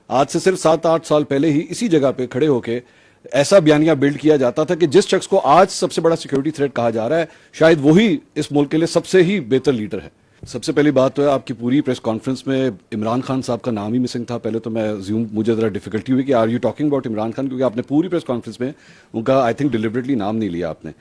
آج سے صرف 7-8 سال پہلے ہی اسی جگہ پہ کھڑے ہو کے ایسا بیانیہ بلڈ کیا جاتا تھا کہ جس شخص کو آج سب سے بڑا سیکیورٹی تھریٹ کہا جا رہا ہے شاید وہی اس ملک کے لیے سب سے ہی بہتر لیڈر ہے. سب سے پہلی بات تو ہے آپ کی پوری پریس کانفرنس میں عمران خان صاحب کا نام ہی مسنگ تھا. پہلے تو مجھے ذرا ڈیفیکلٹی ہوئی کہ are you talking about Imran Khan, کیونکہ آپ نے پوری پریس کانفرنس میں ان کا آئی تھنک ڈیلیبریٹلی نام نہیں لیا آپ نے.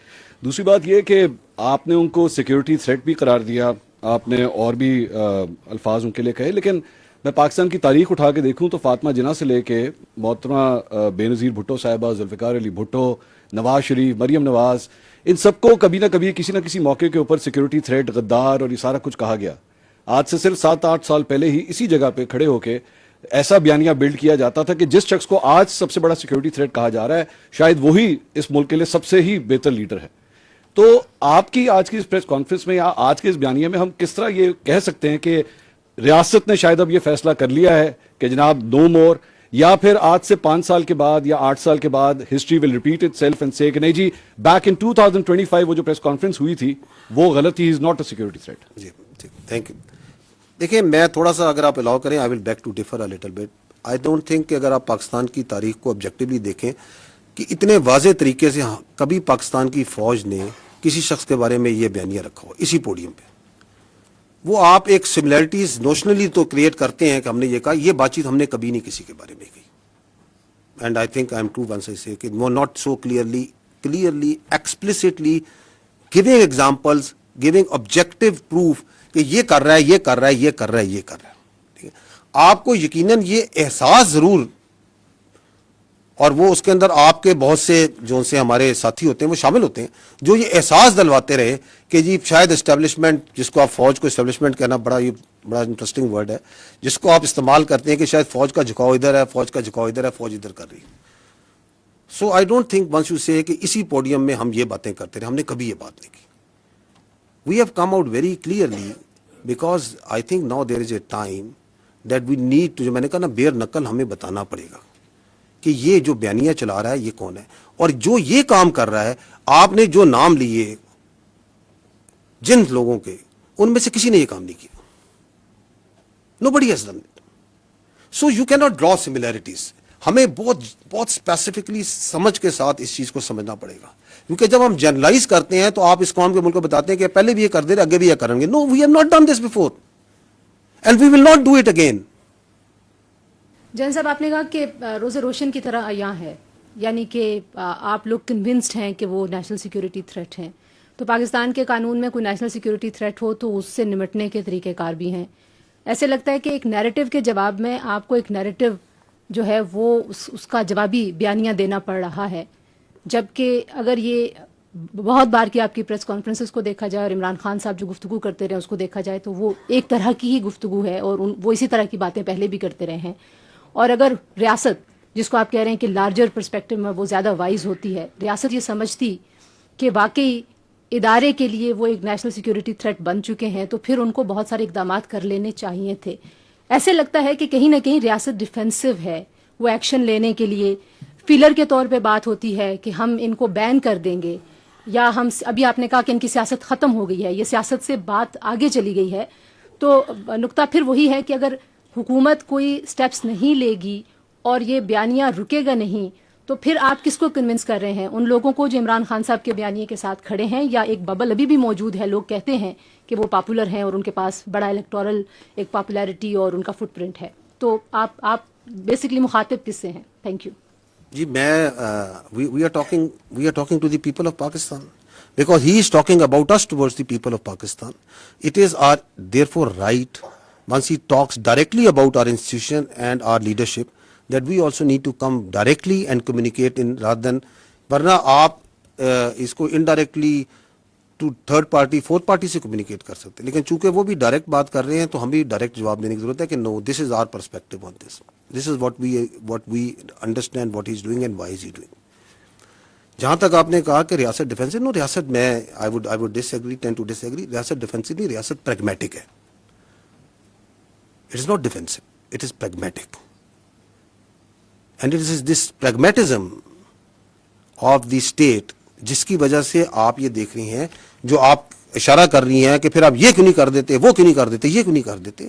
دوسری بات یہ کہ آپ نے ان کو سیکیورٹی تھریٹ بھی قرار دیا, آپ نے اور بھی الفاظ ان کے لیے کہے, لیکن میں پاکستان کی تاریخ اٹھا کے دیکھوں تو فاطمہ جناح سے لے کے محترمہ بے نظیر بھٹو صاحبہ, ذوالفقار علی بھٹو, نواز شریف, مریم نواز, ان سب کو کبھی نہ کبھی کسی نہ کسی موقع کے اوپر سیکیورٹی تھریٹ, غدار اور یہ سارا کچھ کہا گیا. آج سے صرف 7-8 سال پہلے ہی اسی جگہ پہ کھڑے ہو کے ایسا بیانیہ بلڈ کیا جاتا تھا کہ جس شخص کو آج سب سے بڑا سیکیورٹی تھریٹ کہا جا رہا ہے شاید وہی اس ملک کے لیے سب سے ہی بہتر لیڈر ہے. تو آپ کی آج کی اس پریس کانفرنس میں یا آج کے اس بیانیے میں ہم کس طرح یہ کہہ سکتے ہیں کہ ریاست نے شاید اب یہ فیصلہ کر لیا ہے کہ جناب نو مور, یا پھر آج سے 5 سال کے بعد یا 8 سال کے بعد history will repeat it self and سے کہ نہیں جی بیک ان 2025 وہ جو پریس کانفرنس ہوئی تھی وہ غلط تھی, is not a security threat. جی تھینک یو. دیکھیں میں تھوڑا سا اگر آپ الاؤ کریں I will back to defer a little bit. I don't think کہ اگر آپ پاکستان کی تاریخ کو آبجیکٹیولی دیکھیں کہ اتنے واضح طریقے سے کبھی پاکستان کی فوج نے کسی شخص کے بارے میں یہ بیانیہ رکھا ہو اسی پوڈیم پہ. وہ آپ ایک سملیرٹیز نوشنلی تو کریٹ کرتے ہیں کہ ہم نے یہ کہا, یہ بات چیت ہم نے کبھی نہیں کسی کے بارے میں کی. And I think I am to once I say کہ وہ not so clearly explicitly giving examples, giving objective proof کہ یہ کر رہا ہے, یہ کر رہا ہے, یہ کر رہا ہے, یہ کر رہا ہے. ٹھیک ہے, آپ کو یقیناً یہ احساس ضرور, اور وہ اس کے اندر آپ کے بہت سے جو سے ہمارے ساتھی ہوتے ہیں وہ شامل ہوتے ہیں جو یہ احساس دلواتے رہے کہ جی شاید اسٹیبلشمنٹ, جس کو آپ فوج کو اسٹیبلشمنٹ کہنا بڑا انٹرسٹنگ ورڈ ہے, جس کو آپ استعمال کرتے ہیں کہ شاید فوج کا جھکاؤ ادھر ہے, فوج کا جھکاؤ ادھر ہے, فوج ادھر کر رہی ہے. So I don't think once you say کہ اسی پوڈیم میں ہم یہ باتیں کرتے رہے, ہم نے کبھی یہ بات نہیں کی. We have come out very clearly because I think now there is a time that we need to, جو میں نے کہا نا بیر نقل ہمیں بتانا پڑے گا کہ یہ جو بیانیہ چلا رہا ہے یہ کون ہے, اور جو یہ کام کر رہا ہے. آپ نے جو نام لیے جن لوگوں کے, ان میں سے کسی نے یہ کام نہیں کیا. Nobody has done it. So you cannot draw similarities. ہمیں بہت اسپیسیفکلی سمجھ کے ساتھ اس چیز کو سمجھنا پڑے گا, کیونکہ جب ہم جنرلائز کرتے ہیں تو آپ اس قوم کے ملک کو بتاتے ہیں کہ پہلے بھی یہ کر دے رہے, آگے بھی یہ کریں گے. No, we have not done this before and we will not do it again. جن صاحب آپ نے کہا کہ روز روشن کی طرح عیاں ہے, یعنی کہ آپ لوگ کنونسڈ ہیں کہ وہ نیشنل سیکیورٹی تھریٹ ہیں. تو پاکستان کے قانون میں کوئی نیشنل سیکیورٹی تھریٹ ہو تو اس سے نمٹنے کے طریقہ کار بھی ہیں. ایسے لگتا ہے کہ ایک نیریٹو کے جواب میں آپ کو ایک نیریٹو جو ہے وہ اس کا جوابی بیانیہ دینا پڑ رہا ہے, جبکہ اگر یہ بہت بار کی آپ کی پریس کانفرنسز کو دیکھا جائے اور عمران خان صاحب جو گفتگو کرتے رہے اس کو دیکھا جائے تو وہ ایک طرح کی ہی گفتگو ہے, اور وہ اسی طرح کی باتیں پہلے بھی کرتے رہے ہیں. اور اگر ریاست, جس کو آپ کہہ رہے ہیں کہ لارجر پرسپیکٹو میں وہ زیادہ وائز ہوتی ہے, ریاست یہ سمجھتی کہ واقعی ادارے کے لیے وہ ایک نیشنل سیکیورٹی تھریٹ بن چکے ہیں, تو پھر ان کو بہت سارے اقدامات کر لینے چاہیے تھے. ایسے لگتا ہے کہ کہیں نہ کہیں ریاست ڈیفینسو ہے, وہ ایکشن لینے کے لیے فیلر کے طور پہ بات ہوتی ہے کہ ہم ان کو بین کر دیں گے, یا ہم ابھی آپ نے کہا کہ ان کی سیاست ختم ہو گئی ہے, یہ سیاست سے بات آگے چلی گئی ہے. تو نقطہ پھر وہی ہے کہ اگر حکومت کوئی سٹیپس نہیں لے گی اور یہ بیانیہ رکے گا نہیں, تو پھر آپ کس کو کنونس کر رہے ہیں؟ ان لوگوں کو جو عمران خان صاحب کے بیانیے کے ساتھ کھڑے ہیں, یا ایک ببل ابھی بھی موجود ہے, لوگ کہتے ہیں کہ وہ پاپولر ہیں اور ان کے پاس بڑا الیکٹورل ایک پاپولیرٹی اور ان کا فٹ پرنٹ ہے. تو آپ بیسکلی مخاطب کس سے ہیں؟ Thank you. جی میں we are talking to the people of Pakistan because he is talking about us towards the people of Pakistan. It is our therefore right, once he talks directly about our institution and our leadership, that we also need to come directly and communicate in rather than, ورنہ آپ اس کو indirectly to third party, fourth party سے communicate کر سکتے. لیکن چونکہ وہ بھی ڈائریکٹ بات کر رہے ہیں تو ہم بھی ڈائریکٹ جواب دینے کی ضرورت ہے کہ no, this is our perspective on this. This is what we understand what he's doing and why is he doing. جہاں تک آپ نے کہا کہ ریاست ڈیفینسو, نو, ریاست میں I would disagree, tend to disagree. ریاست ڈیفینسو نہیں, ریاست پریگمیٹک ہے. It is not defensive, it is pragmatic. And it is this pragmatism of the state جس کی وجہ سے آپ یہ دیکھ رہی ہیں, جو آپ اشارہ کر رہی ہیں کہ پھر آپ یہ کیوں نہیں کر دیتے, وہ کیوں نہیں کر دیتے, یہ کیوں نہیں کر دیتے.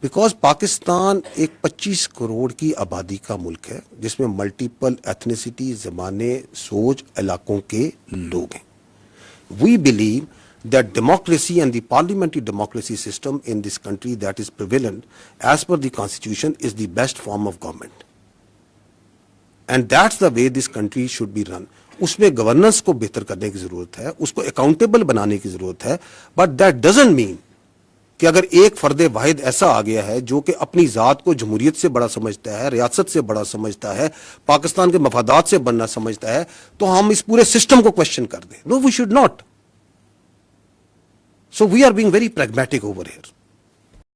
بیکاز پاکستان ایک 25 کروڑ کی آبادی کا ملک ہے جس میں ملٹیپل ایتھنیسٹی، زمانے، سوچ، علاقوں کے لوگ ہیں. We believe that democracy and the parliamentary democracy system in this country that is prevalent as per the constitution is the best form of government. And that's the way this country should be run. اس میں governance کو بہتر کرنے کی ضرورت ہے، اس کو accountable بنانے کی ضرورت ہے، بٹ دیٹ ڈزنٹ مین کہ اگر ایک فرد واحد ایسا آ گیا ہے جو کہ اپنی ذات کو جمہوریت سے بڑا سمجھتا ہے، ریاست سے بڑا سمجھتا ہے، پاکستان کے مفادات سے بڑا سمجھتا ہے، تو ہم اس پورے سسٹم کو کوشچن کر دیں. No, we should not. So we are being very pragmatic over here.